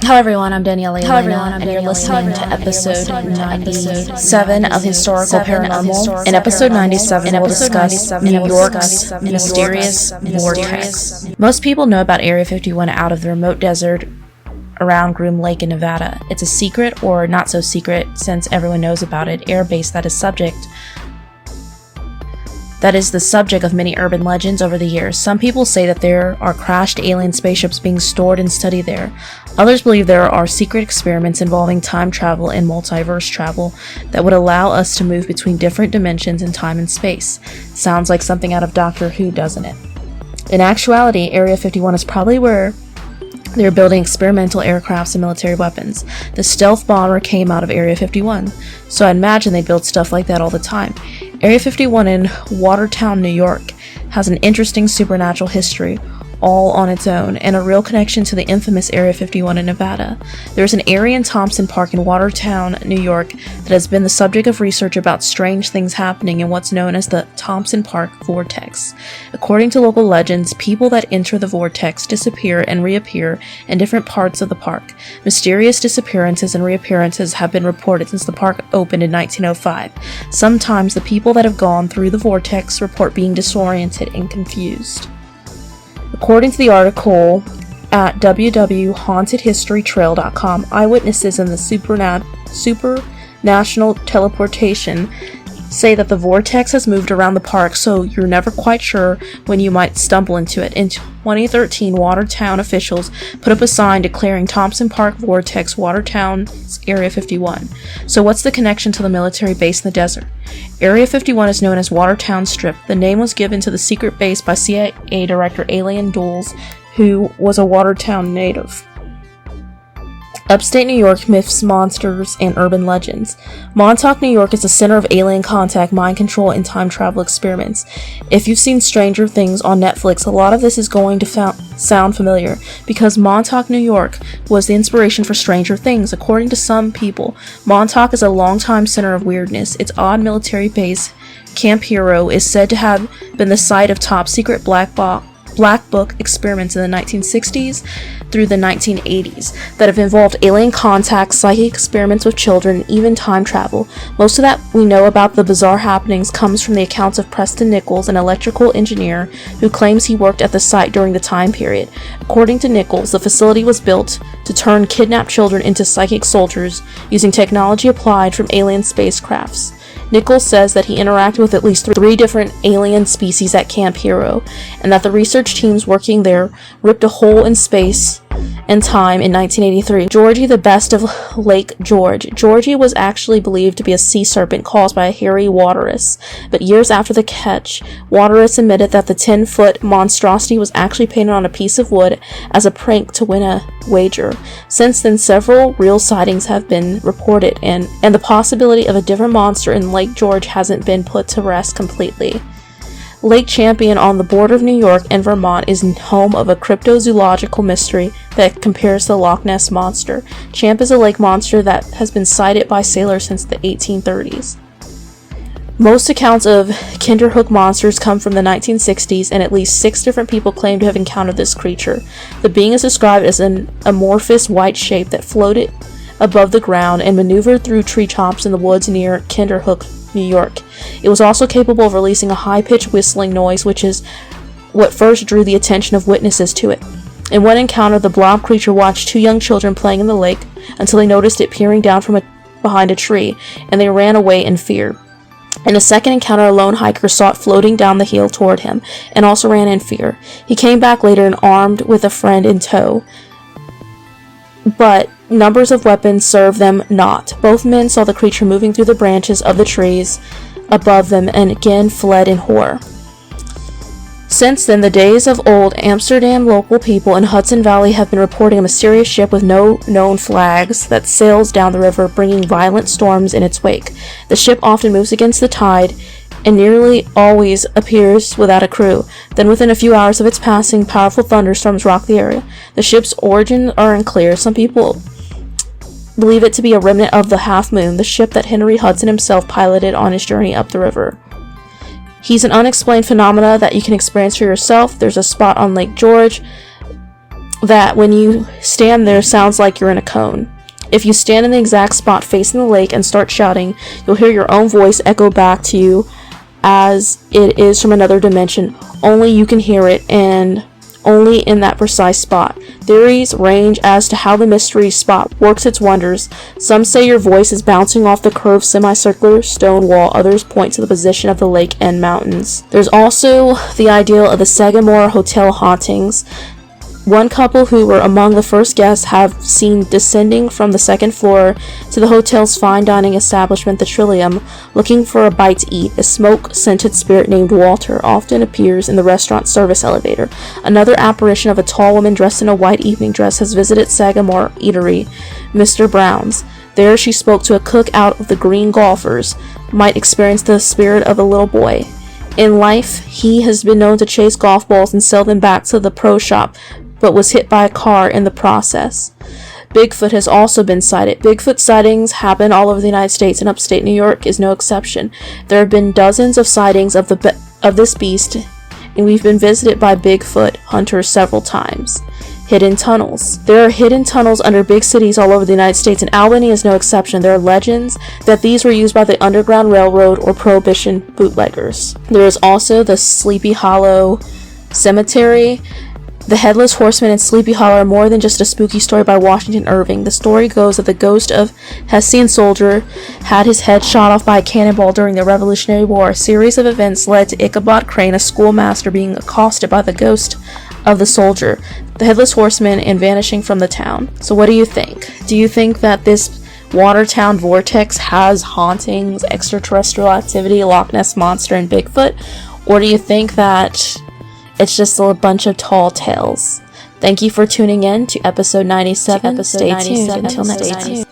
Hello everyone, I'm Daniela and you're listening to episode 97 of Historical Paranormal. In episode 97, we'll discuss New York's mysterious Vortex. Most people know about Area 51 out of the remote desert around Groom Lake in Nevada. It's a secret, or not so secret since everyone knows about it, airbase that is the subject of many urban legends over the years. Some people say that there are crashed alien spaceships being stored and studied there. Others believe there are secret experiments involving time travel and multiverse travel that would allow us to move between different dimensions in time and space. Sounds like something out of Doctor Who, doesn't it? In actuality, Area 51 is probably where they're building experimental aircrafts and military weapons. The stealth bomber came out of Area 51, so I imagine they build stuff like that all the time. Area 51 in Watertown, New York, has an interesting supernatural history all on its own, and a real connection to the infamous Area 51 in Nevada. There's an area in Thompson Park in Watertown, New York, that has been the subject of research about strange things happening in what's known as the Thompson Park Vortex. According to local legends, people that enter the vortex disappear and reappear in different parts of the park. Mysterious disappearances and reappearances have been reported since the park opened in 1905. Sometimes the people that have gone through the vortex report being disoriented and confused. According to the article at www.hauntedhistorytrail.com, eyewitnesses in the supernational teleportation say that the vortex has moved around the park, so you're never quite sure when you might stumble into it. In 2013, Watertown officials put up a sign declaring Thompson Park Vortex Watertown's Area 51. So what's the connection to the military base in the desert? Area 51 is known as Watertown Strip. The name was given to the secret base by CIA Director Alien Dulles, who was a Watertown native. Upstate New York myths, monsters, and urban legends. Montauk, New York is the center of alien contact, mind control, and time travel experiments. If you've seen Stranger Things on Netflix, a lot of this is going to sound familiar, because Montauk, New York was the inspiration for Stranger Things. According to some people, Montauk is a longtime center of weirdness. Its odd military base, Camp Hero, is said to have been the site of top-secret Black Book experiments in the 1960s through the 1980s that have involved alien contact, psychic experiments with children, and even time travel. Most of that we know about the bizarre happenings comes from the accounts of Preston Nichols, an electrical engineer who claims he worked at the site during the time period. According to Nichols, the facility was built to turn kidnapped children into psychic soldiers using technology applied from alien spacecrafts. Nichols says that he interacted with at least three different alien species at Camp Hero, and that the research teams working there ripped a hole in space and time in 1983. Georgie, the best of Lake George. Georgie was actually believed to be a sea serpent caused by a hairy walrus, but years after the catch, walrus admitted that the 10-foot monstrosity was actually painted on a piece of wood as a prank to win a wager. Since then, several real sightings have been reported, and the possibility of a different monster in Lake George hasn't been put to rest completely. Lake Champion on the border of New York and Vermont is home of a cryptozoological mystery that compares to the Loch Ness Monster. Champ is a lake monster that has been sighted by sailors since the 1830s. Most accounts of Kinderhook monsters come from the 1960s, and at least 6 different people claim to have encountered this creature. The being is described as an amorphous white shape that floated above the ground and maneuvered through tree tops in the woods near Kinderhook, New York. It was also capable of releasing a high-pitched whistling noise, which is what first drew the attention of witnesses to it. In one encounter, the blob creature watched 2 young children playing in the lake until they noticed it peering down from behind a tree, and they ran away in fear. In a second encounter, a lone hiker saw it floating down the hill toward him, and also ran in fear. He came back later and armed with a friend in tow, but numbers of weapons served them not. Both men saw the creature moving through the branches of the trees above them and again fled in horror. Since then, the days of old Amsterdam, local people in Hudson Valley have been reporting a mysterious ship with no known flags that sails down the river, bringing violent storms in its wake. The ship often moves against the tide and nearly always appears without a crew. Then within a few hours of its passing, powerful thunderstorms rock the area. The ship's origins are unclear. Some people believe it to be a remnant of the Half Moon, the ship that Henry Hudson himself piloted on his journey up the river. He's an unexplained phenomena that you can experience for yourself. There's a spot on Lake George that when you stand there sounds like you're in a cone. If you stand in the exact spot facing the lake and start shouting, you'll hear your own voice echo back to you as it is from another dimension. Only you can hear it, and only in that precise spot. Theories range as to how the mystery spot works its wonders. Some say your voice is bouncing off the curved semicircular stone wall, others point to the position of the lake and mountains. There's also the idea of the Sagamore Hotel hauntings. One couple who were among the first guests have seen descending from the second floor to the hotel's fine dining establishment, the Trillium, looking for a bite to eat. A smoke-scented spirit named Walter often appears in the restaurant service elevator. Another apparition of a tall woman dressed in a white evening dress has visited Sagamore Eatery, Mr. Brown's. There she spoke to a cook out of the Green Golfers, might experience the spirit of a little boy. In life, he has been known to chase golf balls and sell them back to the pro shop, but was hit by a car in the process. Bigfoot has also been sighted. Bigfoot sightings happen all over the United States, and upstate New York is no exception. There have been dozens of sightings of this beast, and we've been visited by Bigfoot hunters several times. Hidden tunnels. There are hidden tunnels under big cities all over the United States, and Albany is no exception. There are legends that these were used by the Underground Railroad or Prohibition bootleggers. There is also the Sleepy Hollow Cemetery. The Headless Horseman and Sleepy Hollow are more than just a spooky story by Washington Irving. The story goes that the ghost of Hessian soldier had his head shot off by a cannonball during the Revolutionary War. A series of events led to Ichabod Crane, a schoolmaster, being accosted by the ghost of the soldier, the Headless Horseman, and vanishing from the town. So what do you think? Do you think that this Watertown Vortex has hauntings, extraterrestrial activity, Loch Ness Monster, and Bigfoot? Or do you think that it's just a bunch of tall tales? Thank you for tuning in to episode 97. Stay tuned until next time.